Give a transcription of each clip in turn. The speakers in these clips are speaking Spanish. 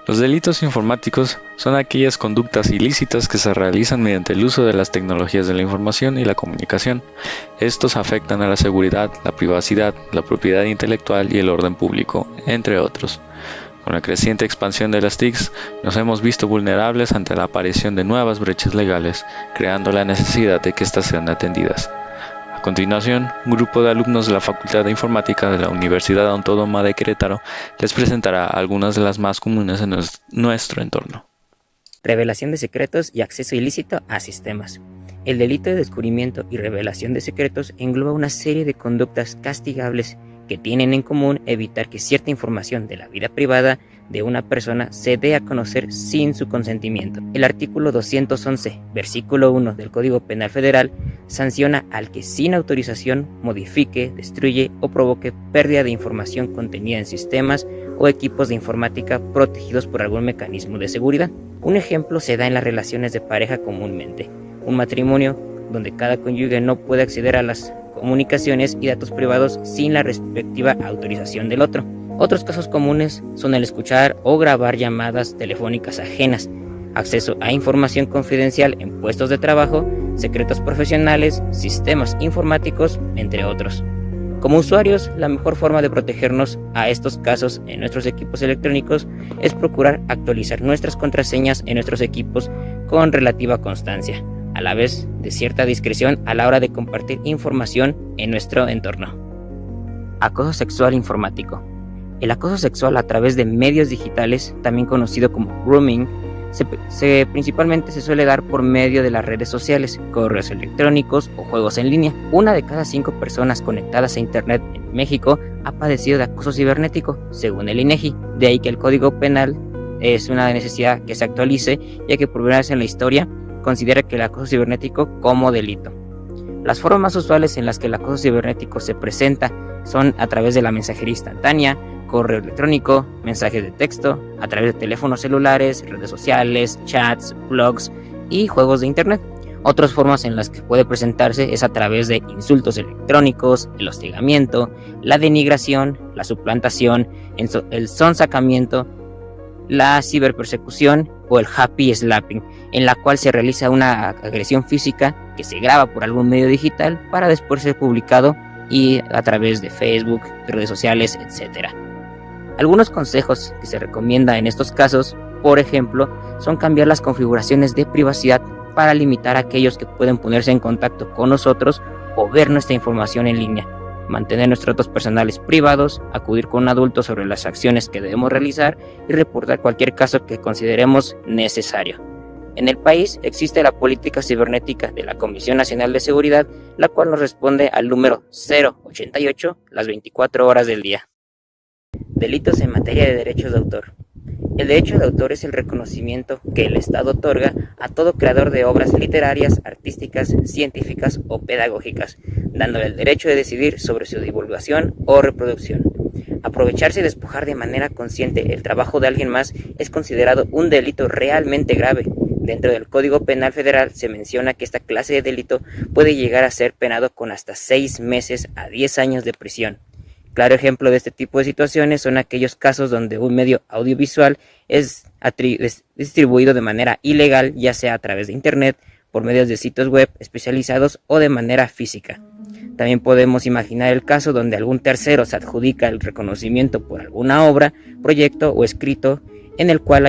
Los delitos informáticos son aquellas conductas ilícitas que se realizan mediante el uso de las tecnologías de la información y la comunicación. Estos afectan a la seguridad, la privacidad, la propiedad intelectual y el orden público, entre otros. Con la creciente expansión de las TICs, nos hemos visto vulnerables ante la aparición de nuevas brechas legales, creando la necesidad de que éstas sean atendidas. A continuación, un grupo de alumnos de la Facultad de Informática de la Universidad Autónoma de Querétaro les presentará algunas de las más comunes en nuestro entorno. Revelación de secretos y acceso ilícito a sistemas. El delito de descubrimiento y revelación de secretos engloba una serie de conductas castigables que tienen en común evitar que cierta información de la vida privada de una persona se dé a conocer sin su consentimiento. El artículo 211, versículo 1 del Código Penal Federal sanciona al que sin autorización modifique, destruye o provoque pérdida de información contenida en sistemas o equipos de informática protegidos por algún mecanismo de seguridad. Un ejemplo se da en las relaciones de pareja comúnmente, un matrimonio donde cada cónyuge no puede acceder a las comunicaciones y datos privados sin la respectiva autorización del otro. Otros casos comunes son el escuchar o grabar llamadas telefónicas ajenas, acceso a información confidencial en puestos de trabajo, secretos profesionales, sistemas informáticos, entre otros. Como usuarios, la mejor forma de protegernos a estos casos en nuestros equipos electrónicos es procurar actualizar nuestras contraseñas en nuestros equipos con relativa constancia, a la vez de cierta discreción a la hora de compartir información en nuestro entorno. Acoso sexual informático. El acoso sexual a través de medios digitales, también conocido como grooming, principalmente se suele dar por medio de las redes sociales, correos electrónicos o juegos en línea. 1 de cada 5 personas conectadas a Internet en México ha padecido de acoso cibernético, según el INEGI. De ahí que el Código Penal es una necesidad que se actualice, ya que por primera vez en la historia considera que el acoso cibernético como delito. Las formas más usuales en las que el acoso cibernético se presenta son a través de la mensajería instantánea, correo electrónico, mensajes de texto, a través de teléfonos celulares, redes sociales, chats, blogs y juegos de internet. Otras formas en las que puede presentarse es a través de insultos electrónicos, el hostigamiento, la denigración, la suplantación, el sonsacamiento, la ciberpersecución o el happy slapping, en la cual se realiza una agresión física que se graba por algún medio digital para después ser publicado y a través de Facebook, redes sociales, etc. Algunos consejos que se recomienda en estos casos, por ejemplo, son cambiar las configuraciones de privacidad para limitar a aquellos que pueden ponerse en contacto con nosotros o ver nuestra información en línea, mantener nuestros datos personales privados, acudir con un adulto sobre las acciones que debemos realizar y reportar cualquier caso que consideremos necesario. En el país existe la política cibernética de la Comisión Nacional de Seguridad, la cual nos responde al número 088 las 24 horas del día. Delitos en materia de derechos de autor. El derecho de autor es el reconocimiento que el Estado otorga a todo creador de obras literarias, artísticas, científicas o pedagógicas, dándole el derecho de decidir sobre su divulgación o reproducción. Aprovecharse y despojar de manera consciente el trabajo de alguien más es considerado un delito realmente grave. Dentro del Código Penal Federal se menciona que esta clase de delito puede llegar a ser penado con hasta 6 meses a 10 años de prisión. Claro ejemplo de este tipo de situaciones son aquellos casos donde un medio audiovisual es distribuido de manera ilegal, ya sea a través de internet, por medios de sitios web especializados o de manera física. También podemos imaginar el caso donde algún tercero se adjudica el reconocimiento por alguna obra, proyecto o escrito en el cual no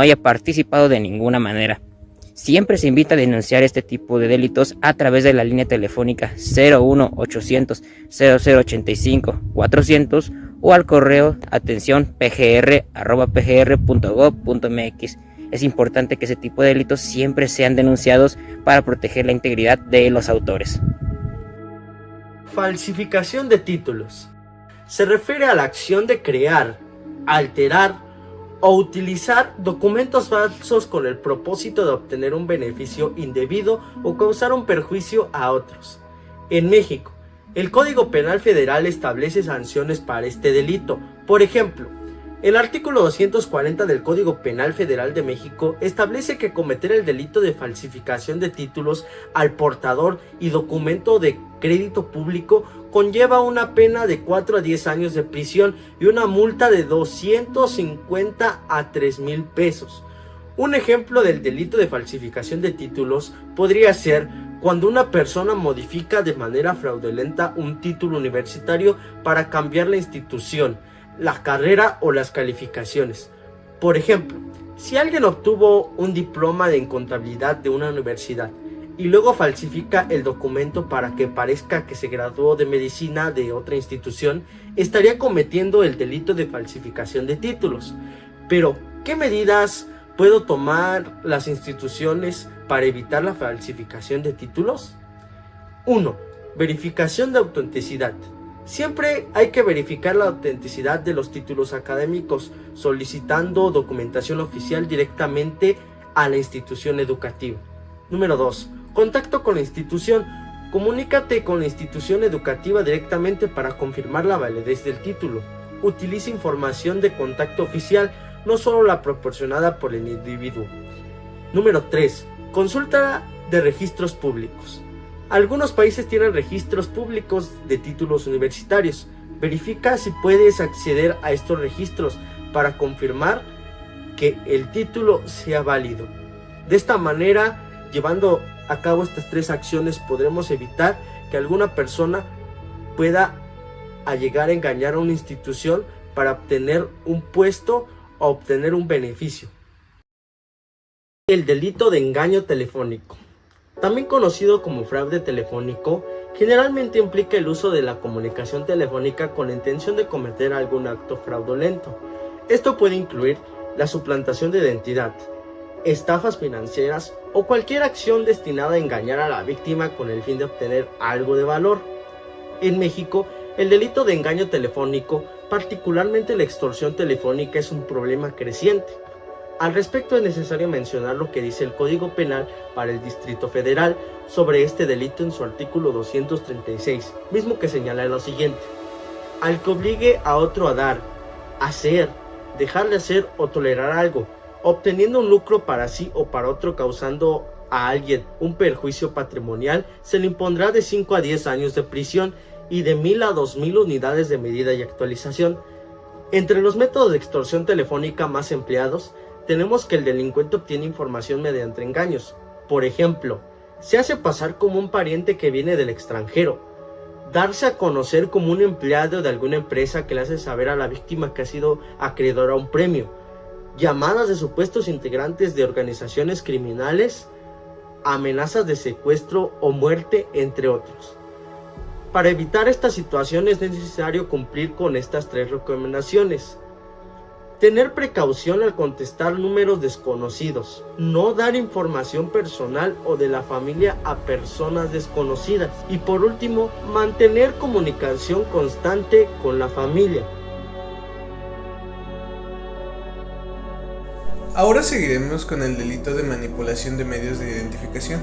haya participado de ninguna manera. Siempre se invita a denunciar este tipo de delitos a través de la línea telefónica 01800 0085 400 o al correo atención@pgr.gov.mx. Es importante que ese tipo de delitos siempre sean denunciados para proteger la integridad de los autores. Falsificación de títulos. Se refiere a la acción de crear, alterar o utilizar documentos falsos con el propósito de obtener un beneficio indebido o causar un perjuicio a otros. En México, el Código Penal Federal establece sanciones para este delito. Por ejemplo, El artículo 240 del Código Penal Federal de México establece que cometer el delito de falsificación de títulos al portador y documento de crédito público conlleva una pena de 4 a 10 años de prisión y una multa de 250 a 3,000 pesos. Un ejemplo del delito de falsificación de títulos podría ser cuando una persona modifica de manera fraudulenta un título universitario para cambiar la institución, la carrera o las calificaciones. Por ejemplo, si alguien obtuvo un diploma en contabilidad de una universidad y luego falsifica el documento para que parezca que se graduó de medicina de otra institución, estaría cometiendo el delito de falsificación de títulos. Pero, ¿qué medidas puedo tomar las instituciones para evitar la falsificación de títulos? 1. Verificación de autenticidad. Siempre hay que verificar la autenticidad de los títulos académicos, solicitando documentación oficial directamente a la institución educativa. Número 2. Contacto con la institución. Comunícate con la institución educativa directamente para confirmar la validez del título. Utiliza información de contacto oficial, no solo la proporcionada por el individuo. Número 3. Consulta de registros públicos. Algunos países tienen registros públicos de títulos universitarios. Verifica si puedes acceder a estos registros para confirmar que el título sea válido. De esta manera, llevando a cabo estas 3 acciones, podremos evitar que alguna persona pueda llegar a engañar a una institución para obtener un puesto o obtener un beneficio. El delito de engaño telefónico, también conocido como fraude telefónico, generalmente implica el uso de la comunicación telefónica con la intención de cometer algún acto fraudulento. Esto puede incluir la suplantación de identidad, estafas financieras o cualquier acción destinada a engañar a la víctima con el fin de obtener algo de valor. En México, el delito de engaño telefónico, particularmente la extorsión telefónica, es un problema creciente. Al respecto, es necesario mencionar lo que dice el Código Penal para el Distrito Federal sobre este delito en su artículo 236, mismo que señala lo siguiente: al que obligue a otro a dar, hacer, dejar de hacer o tolerar algo, obteniendo un lucro para sí o para otro, causando a alguien un perjuicio patrimonial, se le impondrá de 5 a 10 años de prisión y de 1,000 a 2,000 unidades de medida y actualización. Entre los métodos de extorsión telefónica más empleados, tenemos que el delincuente obtiene información mediante engaños. Por ejemplo, se hace pasar como un pariente que viene del extranjero, darse a conocer como un empleado de alguna empresa que le hace saber a la víctima que ha sido acreedor a un premio, llamadas de supuestos integrantes de organizaciones criminales, amenazas de secuestro o muerte, entre otros. Para evitar esta situación es necesario cumplir con estas 3 recomendaciones. Tener precaución al contestar números desconocidos. No dar información personal o de la familia a personas desconocidas. Y por último, mantener comunicación constante con la familia. Ahora seguiremos con el delito de manipulación de medios de identificación,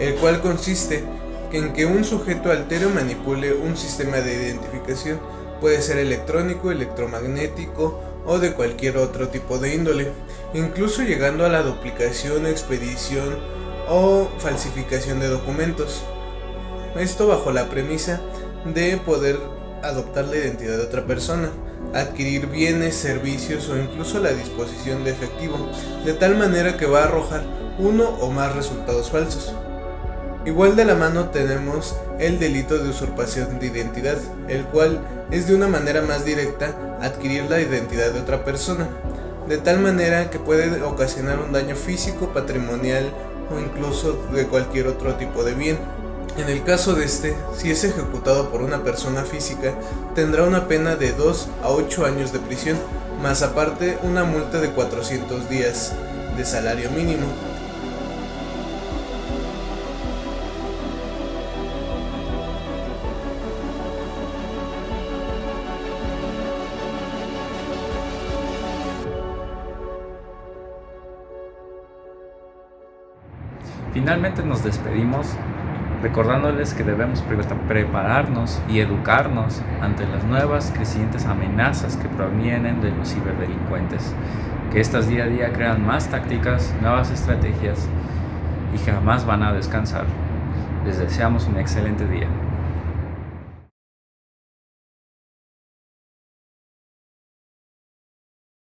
el cual consiste en que un sujeto altere o manipule un sistema de identificación, puede ser electrónico, electromagnético o de cualquier otro tipo de índole, incluso llegando a la duplicación, expedición o falsificación de documentos. Esto bajo la premisa de poder adoptar la identidad de otra persona, adquirir bienes, servicios o incluso la disposición de efectivo, de tal manera que va a arrojar uno o más resultados falsos. Igual de la mano tenemos el delito de usurpación de identidad, el cual es de una manera más directa adquirir la identidad de otra persona, de tal manera que puede ocasionar un daño físico, patrimonial o incluso de cualquier otro tipo de bien. En el caso de este, si es ejecutado por una persona física, tendrá una pena de 2 a 8 años de prisión, más aparte una multa de 400 días de salario mínimo. Finalmente nos despedimos recordándoles que debemos prepararnos y educarnos ante las nuevas crecientes amenazas que provienen de los ciberdelincuentes, que estas día a día crean más tácticas, nuevas estrategias y jamás van a descansar. Les deseamos un excelente día.